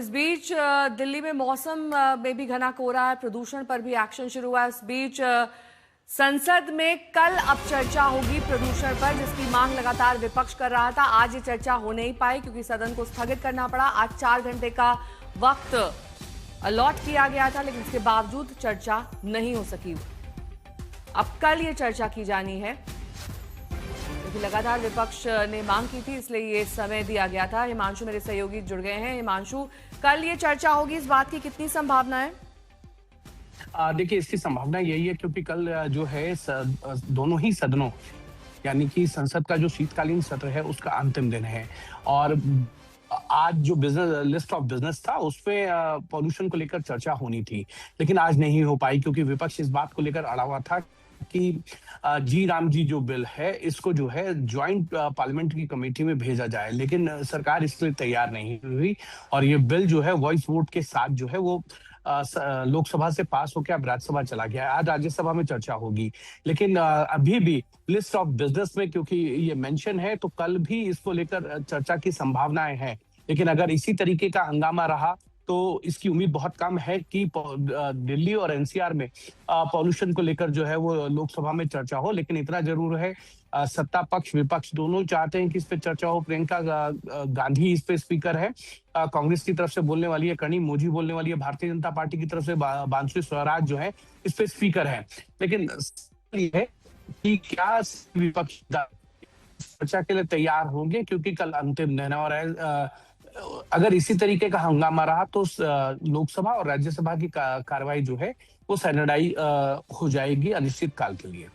इस बीच दिल्ली में मौसम में भी घना कोहरा है, प्रदूषण पर भी एक्शन शुरू हुआ है। इस बीच संसद में कल अब चर्चा होगी प्रदूषण पर, जिसकी मांग लगातार विपक्ष कर रहा था। आज ये चर्चा हो नहीं पाई क्योंकि सदन को स्थगित करना पड़ा। आज 4 घंटे का वक्त अलॉट किया गया था, लेकिन इसके बावजूद चर्चा नहीं हो सकी। अब कल ये चर्चा की जानी है क्योंकि लगातार विपक्ष ने मांग की थी, इसलिए ये समय दिया गया था। हिमांशु मेरे सहयोगी जुड़ गए हैं। हिमांशु, कल ये चर्चा होगी, इस बात की कितनी संभावना है? देखिए, इसकी संभावना यही है क्योंकि कल जो है दोनों ही सदनों यानी कि संसद का जो शीतकालीन सत्र है उसका अंतिम दिन है। और आज जो बिजनेस लिस्ट ऑफ बिजनेस था उसपे पॉल्यूशन को लेकर चर्चा होनी थी, लेकिन आज नहीं हो पाई क्योंकि विपक्ष इस बात को लेकर अड़ा हुआ था कि जी राम जी जो बिल है इसको जो है ज्वाइंट पार्लियामेंट्री कमेटी में भेजा जाए, लेकिन सरकार इसके लिए तैयार नहीं हुई और ये बिल जो है वॉइस वोट के साथ जो है वो लोकसभा से पास होकर अब राज्यसभा चला गया है। आज राज्यसभा में चर्चा होगी, लेकिन अभी भी लिस्ट ऑफ बिजनेस में क्योंकि ये मेंशन है तो कल भी इसको लेकर चर्चा की संभावनाएं हैं। लेकिन अगर इसी तरीके का हंगामा रहा तो इसकी उम्मीद बहुत कम है कि दिल्ली और एनसीआर में पॉल्यूशन को लेकर जो है वो लोकसभा में चर्चा हो। लेकिन इतना जरूर है, सत्ता पक्ष विपक्ष दोनों चाहते हैं कि इस पे चर्चा हो। प्रियंका गांधी इस पे स्पीकर है, कांग्रेस की तरफ से बोलने वाली है कनी मोदी बोलने वाली है, भारतीय जनता पार्टी की तरफ से बांसुरी स्वराज जो है इस पे स्पीकर है। लेकिन ये है कि क्या विपक्ष चर्चा के लिए तैयार होंगे, क्योंकि कल अंतिम दिन है। और अगर इसी तरीके का हंगामा रहा तो लोकसभा और राज्यसभा की कार्रवाई जो है वो सैनेडाई हो जाएगी अनिश्चित काल के लिए।